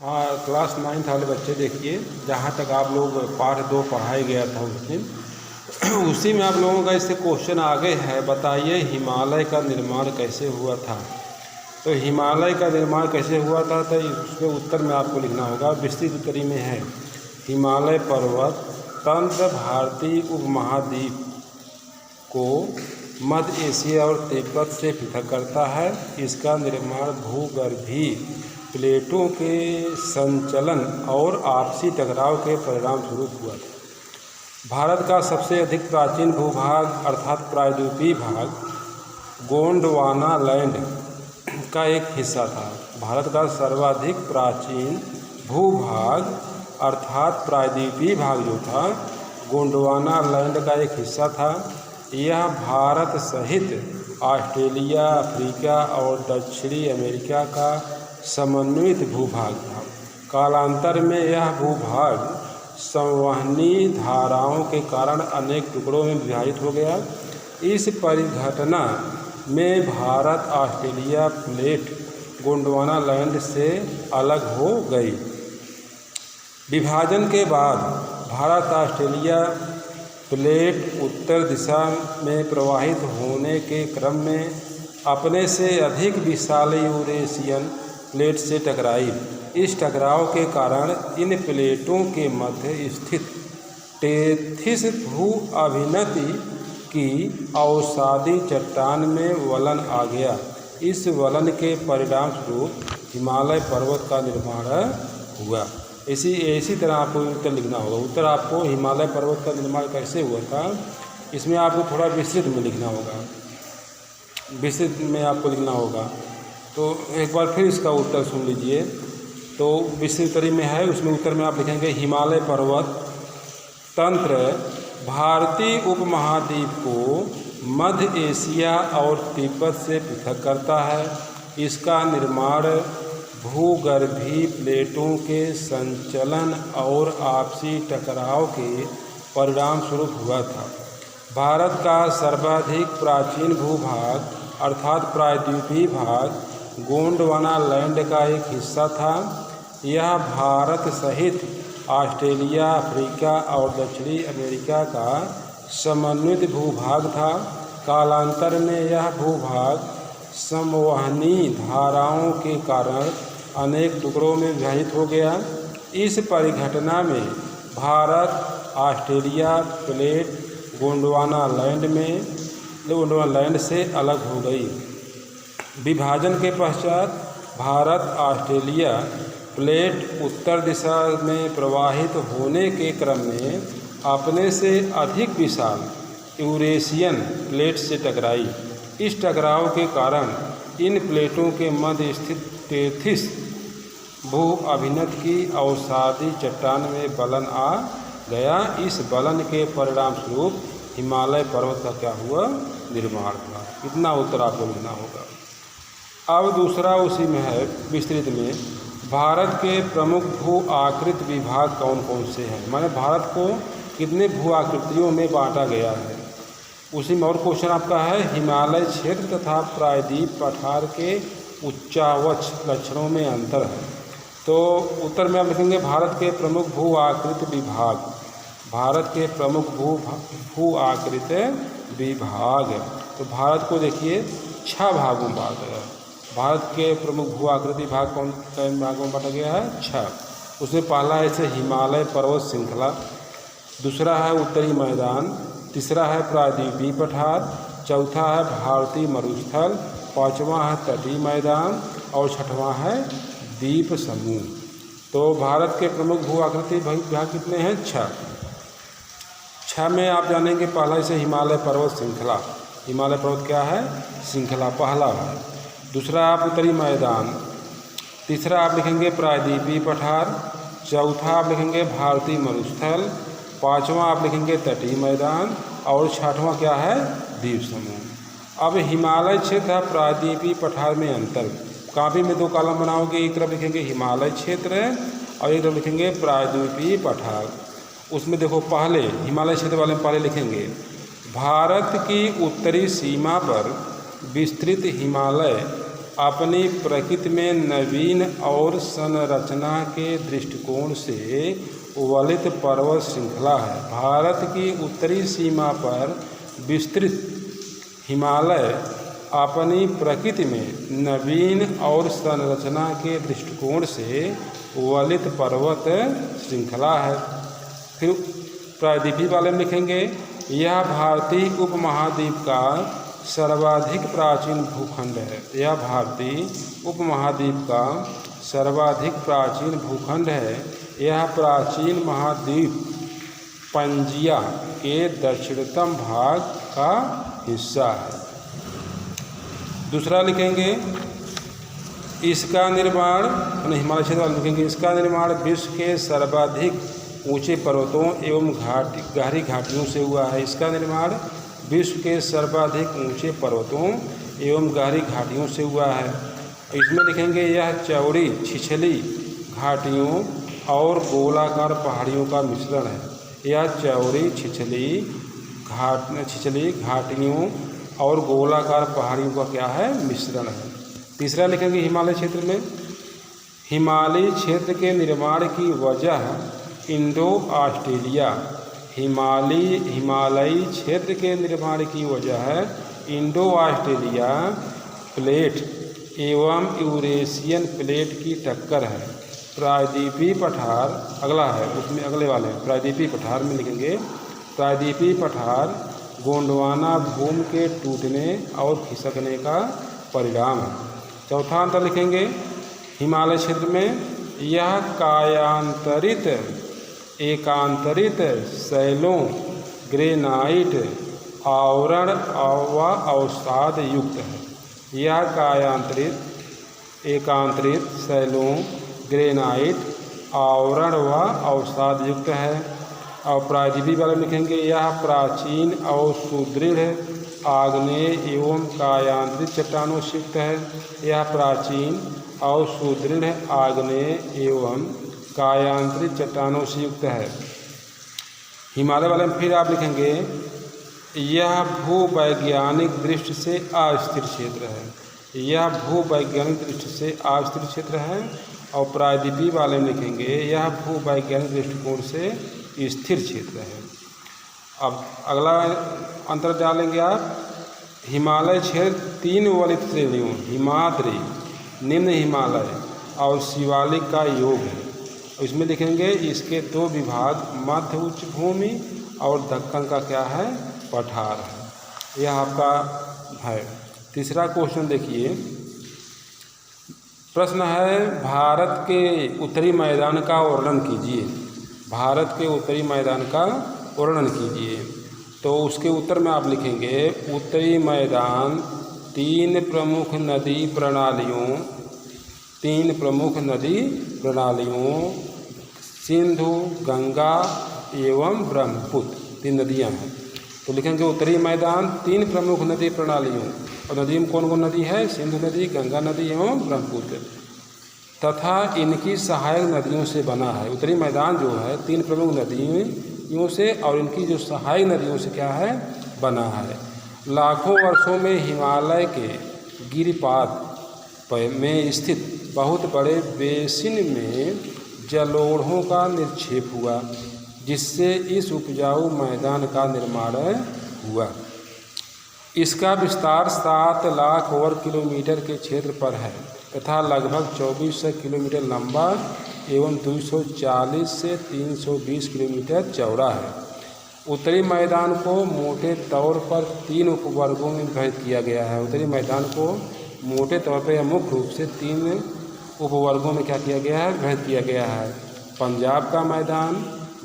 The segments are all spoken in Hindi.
हाँ, क्लास 9th वाले बच्चे देखिए, जहाँ तक आप लोग पाठ 2 पढ़ाया गया था उस दिन उसी में आप लोगों का इससे क्वेश्चन आगे है। बताइए हिमालय का निर्माण कैसे हुआ था। तो हिमालय का निर्माण कैसे हुआ था, तो उसके उत्तर में आपको लिखना होगा। विस्तृत उत्तरी में है, हिमालय पर्वत तंत्र भारतीय उपमहाद्वीप को मध्य एशिया और तिब्बत से पृथक करता है। इसका निर्माण भूगर्भीय प्लेटों के संचलन और आपसी टकराव के परिणाम स्वरूप हुआ था। भारत का सबसे अधिक प्राचीन भूभाग अर्थात प्रायद्वीपीय भाग गोंडवाना लैंड का एक हिस्सा था। भारत का सर्वाधिक प्राचीन भूभाग अर्थात प्रायद्वीपीय भाग जो था गोंडवाना लैंड का एक हिस्सा था। यह भारत सहित ऑस्ट्रेलिया, अफ्रीका और दक्षिणी अमेरिका का समन्वित भूभाग था। कालांतर में यह भूभाग संवहनी धाराओं के कारण अनेक टुकड़ों में विभाजित हो गया। इस परिघटना में Bharat Australia plate Gondwana land से अलग हो गई। विभाजन के बाद भारत ऑस्ट्रेलिया प्लेट उत्तर दिशा में प्रवाहित होने के क्रम में अपने से अधिक विशाल यूरेशियन प्लेट से टकराई। इस टकराव के कारण इन प्लेटों के मध्य स्थित टेथिस भू अभिनति की अवसादी चट्टान में वलन आ गया। इस वलन के परिणाम स्वरूप हिमालय पर्वत का निर्माण हुआ। इसी तरह आपको उत्तर लिखना होगा। उत्तर आपको हिमालय पर्वत का निर्माण कैसे हुआ था, इसमें आपको थोड़ा विस्तृत में लिखना होगा। विस्तृत में आपको लिखना होगा। तो एक बार फिर इसका उत्तर सुन लीजिए। तो विस्तृत उत्तरी में है, उसमें उत्तर में आप लिखेंगे हिमालय पर्वत तंत्र भारतीय उपमहाद्वीप को मध्य एशिया और तिब्बत से पृथक करता है। इसका निर्माण भूगर्भीय प्लेटों के संचलन और आपसी टकराव के परिणाम स्वरूप हुआ था। भारत का सर्वाधिक प्राचीन भूभाग अर्थात प्रायद्वीपीय भाग गोंडवाना लैंड का एक हिस्सा था। यह भारत सहित ऑस्ट्रेलिया, अफ्रीका और दक्षिणी अमेरिका का समन्वित भूभाग था। कालांतर में यह भूभाग संवहनी धाराओं के कारण अनेक टुकड़ों में विभाजित हो गया। इस परिघटना में Bharat Australia plate Gondwana land से अलग हो गई। विभाजन के पश्चात भारत ऑस्ट्रेलिया प्लेट उत्तर दिशा में प्रवाहित होने के क्रम में अपने से अधिक विशाल यूरेशियन प्लेट से टकराई। इस टकराव के कारण इन प्लेटों के मध्य स्थित टेथिस भू अभिनत की अवसादी चट्टान में वलन आ गया। इस वलन के परिणाम स्वरूप हिमालय पर्वत का क्या हुआ, निर्माण हुआ। इतना उत्तर आपको लिखना होगा। अब दूसरा उसी में है विस्तृत में, भारत के प्रमुख भू आकृति विभाग कौन कौन से हैं, माने भारत को कितने भू आकृतियों में बांटा गया है। उसी में और क्वेश्चन आपका है, हिमालय क्षेत्र तथा प्रायद्वीप पठार के उच्चावच लक्षणों में अंतर है। तो उत्तर में आप लिखेंगे भारत के प्रमुख भू आकृति विभाग। भारत के प्रमुख भू आकृति विभाग, तो भारत को देखिए 6 भागों में बांटा गया। भारत के प्रमुख भू आकृति विभाग कौन भागों में बांटा गया है, 6। उसमें पहला है जैसे हिमालय पर्वत श्रृंखला, दूसरा है उत्तरी मैदान, तीसरा है प्रायद्वीपीय पठार, चौथा है भारतीय मरुस्थल, पाँचवा है तटीय मैदान और छठवां है द्वीप समूह। तो भारत के प्रमुख भू आकृति विभाग कितने हैं, 6 में आप जानेंगे। पहला से हिमालय पर्वत श्रृंखला, हिमालय पर्वत क्या है, श्रृंखला पहला है। दूसरा आप उत्तरी मैदान, तीसरा आप लिखेंगे प्रायद्वीपीय पठार, चौथा आप लिखेंगे भारतीय मरुस्थल, पाँचवा आप लिखेंगे तटीय मैदान और छठवां क्या है, द्वीप समूह। अब हिमालय क्षेत्र प्रायद्वीपीय पठार में अंतर, कॉपी में 2 कॉलम बनाओगे, एक तरफ लिखेंगे हिमालय क्षेत्र और एक तरफ लिखेंगे प्रायद्वीपीय पठार। उसमें देखो पहले हिमालय क्षेत्र वाले में पहले लिखेंगे भारत की उत्तरी सीमा पर विस्तृत हिमालय अपनी प्रकृति में नवीन और संरचना के दृष्टिकोण से वलित पर्वत श्रृंखला है। भारत की उत्तरी सीमा पर विस्तृत हिमालय अपनी प्रकृति में नवीन और संरचना के दृष्टिकोण से वलित पर्वत श्रृंखला है। फिर प्रायद्वीपीय वाले में लिखेंगे, यह भारतीय उपमहाद्वीप का सर्वाधिक प्राचीन भूखंड है। यह भारतीय उपमहाद्वीप का सर्वाधिक प्राचीन भूखंड है। यह प्राचीन महाद्वीप पंजिया के दक्षिणतम भाग का हिस्सा है। दूसरा लिखेंगे, इसका निर्माण हिमालय क्षेत्र वाले लिखेंगे, इसका निर्माण विश्व के सर्वाधिक ऊंचे पर्वतों एवं गहरी घाटियों से हुआ है। इसका निर्माण विश्व के सर्वाधिक ऊंचे पर्वतों एवं गहरी घाटियों से हुआ है। इसमें लिखेंगे, यह चौड़ी छिछली घाटियों और गोलाकार पहाड़ियों का मिश्रण है। यह चौड़ी छिछली घाटियों और गोलाकार पहाड़ियों का क्या है, मिश्रण है। तीसरा लिखेंगे, हिमालय क्षेत्र में हिमालयी क्षेत्र के निर्माण की वजह इंडो ऑस्ट्रेलिया हिमालयी क्षेत्र के निर्माण की वजह है इंडो ऑस्ट्रेलिया प्लेट एवं यूरेशियन प्लेट की टक्कर है। प्रायद्वीपीय पठार अगला है, उसमें अगले वाले हैं प्रायद्वीपीय पठार में लिखेंगे, प्रायद्वीपीय पठार गोंडवाना भूमि के टूटने और खिसकने का परिणाम है। चौथा अंतर लिखेंगे, हिमालय क्षेत्र में यह कायांतरित एकांतरित शैलों ग्रेनाइट आवरण व अवसाद युक्त है। यह कायांतरित एकांतरित शैलों ग्रेनाइट आवरण व अवसाद युक्त है। और प्रायद्वीपीय वाले लिखेंगे, यह प्राचीन और सुदृढ़ आग्नेय एवं कायांतरित चट्टानों से युक्त है। यह प्राचीन और सुदृढ़ आग्नेय एवं कायांतरित चट्टानों से युक्त है। हिमालय वाले में फिर आप लिखेंगे, यह भूवैज्ञानिक दृष्टि से अस्थिर क्षेत्र है। यह भूवैज्ञानिक दृष्टि से अस्थिर क्षेत्र है। और प्रायद्वीपीय वाले में लिखेंगे, यह भूवैज्ञानिक दृष्टिकोण से स्थिर क्षेत्र है। अब अगला अंतर डालेंगे आप, हिमालय क्षेत्र 3 वलित श्रेणियों हिमाद्री, निम्न हिमालय और शिवालिक का योग है। इसमें लिखेंगे, इसके 2 विभाग मध्य उच्च भूमि और दक्कन का क्या है, पठार है। यह आपका है। तीसरा क्वेश्चन देखिए, प्रश्न है, भारत के उत्तरी मैदान का वर्णन कीजिए। भारत के उत्तरी मैदान का वर्णन कीजिए। तो उसके उत्तर में आप लिखेंगे, उत्तरी मैदान 3 प्रमुख नदी प्रणालियों सिंधु, गंगा एवं ब्रह्मपुत्र 3 नदियां हैं। तो लिखेंगे, उत्तरी मैदान 3 प्रमुख नदी प्रणालियों, और नदियों में कौन कौन नदी है, सिंधु नदी, गंगा नदी एवं ब्रह्मपुत्र, तथा इनकी सहायक नदियों से बना है। उत्तरी मैदान जो है 3 प्रमुख नदियों से और इनकी जो सहायक नदियों से क्या है, बना है। लाखों वर्षों में हिमालय के गिरिपात में स्थित बहुत बड़े बेसिन में जलोढ़ों का निक्षेप हुआ, जिससे इस उपजाऊ मैदान का निर्माण हुआ। इसका विस्तार 7 लाख वर्ग किलोमीटर के क्षेत्र पर है तथा लगभग 2400 किलोमीटर लंबा एवं 240 से 320 किलोमीटर चौड़ा है। उत्तरी मैदान को मोटे तौर पर 3 उपवर्गों में विभाजित किया गया है। उत्तरी मैदान को मोटे तौर पर या मुख्य रूप से 3 उपवर्गों में क्या किया गया है, विभाजित किया गया है। पंजाब का मैदान,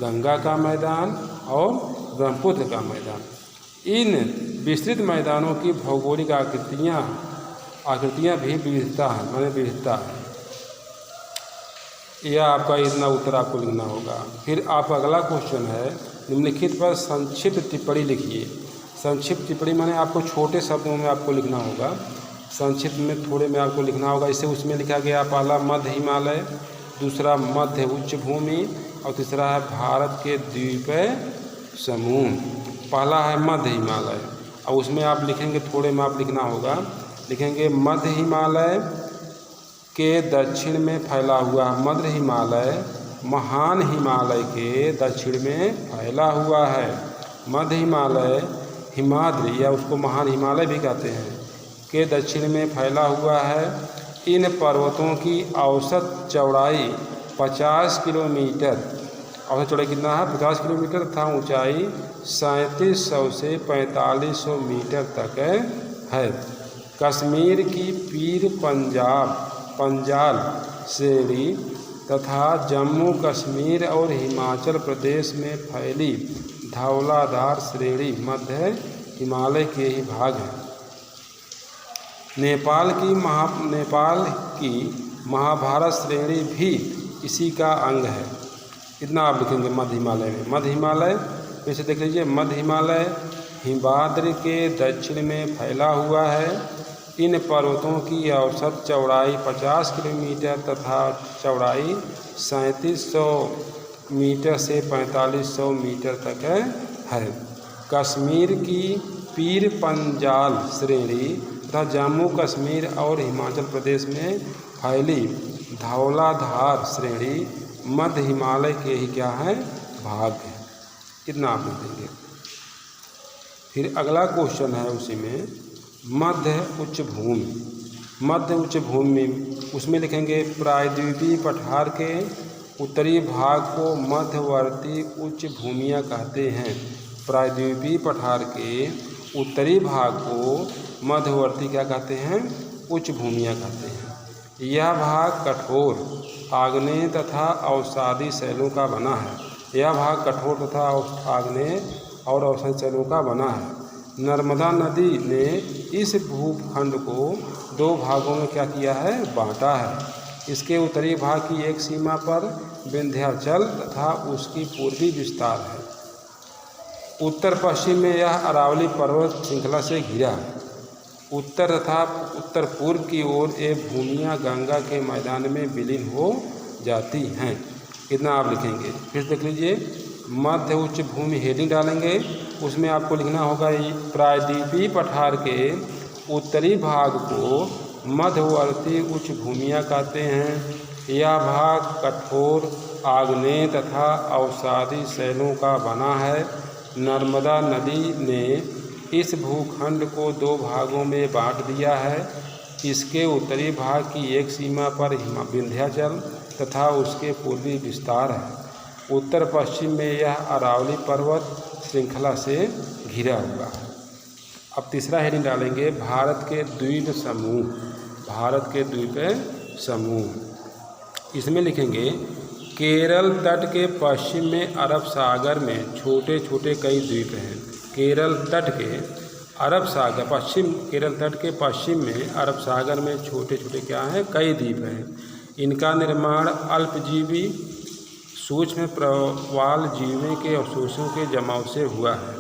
गंगा का मैदान और ब्रह्मपुत्र का मैदान। इन विस्तृत मैदानों की भौगोलिक आकृतियाँ भी विविधता है। यह आपका इतना उत्तर आपको लिखना होगा। फिर आप अगला क्वेश्चन है, निम्नलिखित पर संक्षिप्त टिप्पणी लिखिए। संक्षिप्त टिप्पणी माने आपको छोटे शब्दों में आपको लिखना होगा, संक्षिप्त में थोड़े में आपको लिखना होगा। इसे उसमें लिखा गया, पहला मध्य हिमालय, दूसरा मध्य उच्च भूमि और तीसरा है भारत के द्वीप समूह। पहला है मध्य हिमालय और उसमें आप लिखेंगे, थोड़े में आप लिखना होगा, लिखेंगे मध्य हिमालय के दक्षिण में फैला हुआ। मध्य हिमालय महान हिमालय के दक्षिण में फैला हुआ है। मध्य हिमालय हिमाद्री या उसको महान हिमालय भी कहते हैं के दक्षिण में फैला हुआ है। इन पर्वतों की औसत चौड़ाई 50 किलोमीटर, औसत चौड़ाई कितना है 50 किलोमीटर तथा ऊंचाई 3700 से 4500 मीटर तक है। कश्मीर की पीर पंजाल श्रेणी तथा जम्मू कश्मीर और हिमाचल प्रदेश में फैली धौलाधार श्रेणी मध्य हिमालय के ही भाग हैं। नेपाल की महाभारत श्रेणी भी इसी का अंग है। इतना आप लिखेंगे मध्य हिमालय में। मध्य हिमालय वैसे देख लीजिए, मध्य हिमालय हिमाद्री के दक्षिण में फैला हुआ है। इन पर्वतों की औसत चौड़ाई 50 किलोमीटर तथा चौड़ाई 3700 मीटर से 4500 मीटर तक है। कश्मीर की पीर पंजाल श्रेणी तथा जम्मू कश्मीर और हिमाचल प्रदेश में फैली धौलाधार श्रेणी मध्य हिमालय के ही क्या है भाग है। कितना आप लिख देंगे। फिर अगला क्वेश्चन है उसी में मध्य उच्च भूमि। मध्य उच्च भूमि उसमें लिखेंगे प्रायद्वीपीय पठार के उत्तरी भाग को मध्यवर्ती उच्च भूमियाँ कहते हैं। प्रायद्वीपीय पठार के उत्तरी भाग को मध्यवर्ती क्या कहते हैं उच्च भूमियाँ कहते हैं। यह भाग कठोर आग्नेय तथा अवसादी शैलों का बना है। यह भाग कठोर तथा आग्नेय और अवसादी शैलों का बना है। नर्मदा नदी ने इस भूखंड को 2 भागों में क्या किया है बांटा है। इसके उत्तरी भाग की एक सीमा पर विंध्याचल तथा उसकी पूर्वी विस्तार है। उत्तर पश्चिम में यह अरावली पर्वत श्रृंखला से घिरा है। उत्तर तथा उत्तर पूर्व की ओर ये भूमियाँ गंगा के मैदान में विलीन हो जाती हैं। कितना आप लिखेंगे। फिर देख लीजिए मध्य उच्च भूमि हेडिंग डालेंगे, उसमें आपको लिखना होगा प्रायद्वीपीय पठार के उत्तरी भाग को मध्यवर्ती उच्च भूमियाँ कहते हैं। यह भाग कठोर आग्नेय तथा अवसादी शैलों का बना है। नर्मदा नदी ने इस भूखंड को 2 भागों में बांट दिया है। इसके उत्तरी भाग की एक सीमा पर विंध्याचल तथा उसके पूर्वी विस्तार है। उत्तर पश्चिम में यह अरावली पर्वत श्रृंखला से घिरा हुआ है। अब तीसरा हेडिंग डालेंगे भारत के द्वीप समूह। भारत के द्वीप समूह इसमें लिखेंगे केरल तट के पश्चिम में अरब सागर में छोटे छोटे कई द्वीप हैं। केरल तट के अरब सागर पश्चिम केरल तट के पश्चिम में अरब सागर में छोटे छोटे क्या हैं कई द्वीप हैं। इनका निर्माण अल्पजीवी सूक्ष्म प्रवाल जीवों के अवशेषों के जमाव से हुआ है।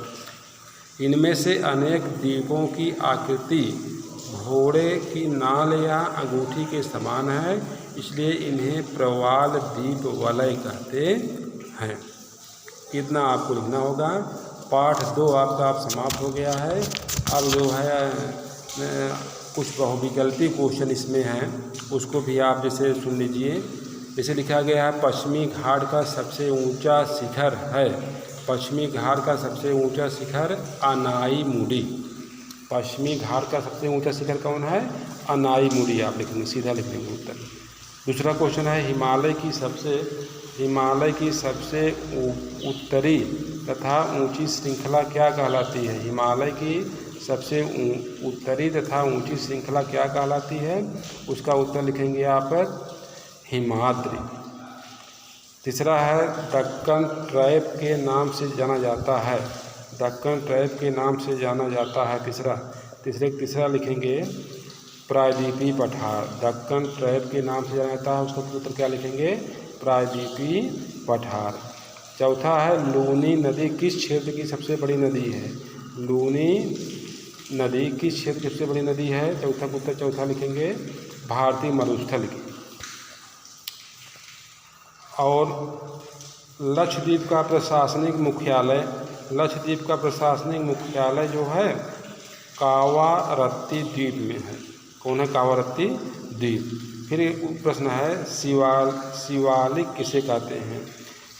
इनमें से अनेक द्वीपों की आकृति घोड़े की नाल या अंगूठी के समान है, इसलिए इन्हें प्रवाल द्वीप वलय कहते हैं। कितना आपको लिखना होगा। पाठ 2 आपका समाप्त हो गया है। अब जो है कुछ बहुविकल्पी क्वेश्चन इसमें हैं, उसको भी आप जैसे सुन लीजिए। जैसे लिखा गया है पश्चिमी घाट का सबसे ऊंचा शिखर है। पश्चिमी घाट का सबसे ऊंचा शिखर अनाईमुडी। पश्चिमी घाट का सबसे ऊंचा शिखर कौन है अनाईमुडी। आप लिखेंगे सीधा लिख लेंगे उत्तर। दूसरा क्वेश्चन है हिमालय की सबसे उत्तरी तथा ऊंची श्रृंखला क्या कहलाती है। हिमालय की सबसे उत्तरी तथा ऊंची श्रृंखला क्या कहलाती है, उसका उत्तर लिखेंगे आप हिमाद्री। तीसरा है दक्कन ट्रैप के नाम से जाना जाता है। दक्कन ट्रैप के नाम से जाना जाता है। तीसरा लिखेंगे प्रायद्वीपीय पठार। दक्कन ट्रैप के नाम से जाना जाता है, उसका उत्तर क्या लिखेंगे प्रायद्वीपीय पठार। चौथा है लूनी नदी किस क्षेत्र की सबसे बड़ी नदी है। लूनी नदी किस क्षेत्र की सबसे बड़ी नदी है, चौथा का उत्तर चौथा लिखेंगे भारतीय मरुस्थल की। और लक्षद्वीप का प्रशासनिक मुख्यालय जो है कावारत्ती द्वीप में है। कौन है? कावारत्ती द्वीप। फिर एक प्रश्न है, शिवालिक किसे कहते हैं?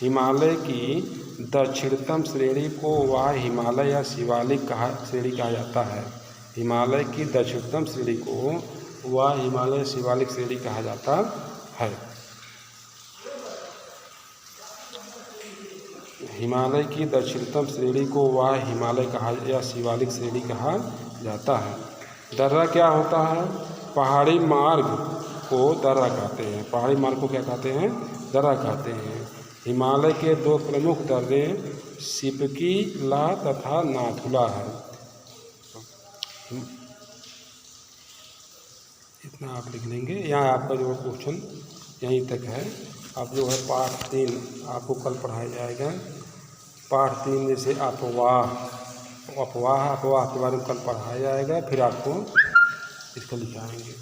हिमालय की दक्षिणतम श्रेणी को वह हिमालय या शिवालिक श्रेणी कहा जाता है। हिमालय की दक्षिणतम श्रेणी को वह हिमालय शिवालिक श्रेणी कहा जाता है। हिमालय की दक्षिणतम श्रेणी को वह हिमालय या शिवालिक श्रेणी कहा जाता है। दर्रा क्या होता है? पहाड़ी मार्ग को दर्रा कहते हैं। पहाड़ी मार्ग को क्या कहते हैं? दर्रा कहते हैं। हिमालय के 2 प्रमुख दर्रे सिपकीला तथा नाथुला है। इतना आप लिख लेंगे। यहाँ आपका जो क्वेश्चन यहीं तक है। अब जो है पाठ 3 आपको कल पढ़ाया जाएगा। पाठ 3 जैसे अपवाह के बारे में कल पढ़ाया जाएगा। फिर आपको इसको लिखाएंगे।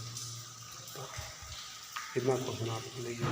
कितना क्वेश्चन आप लेंगे?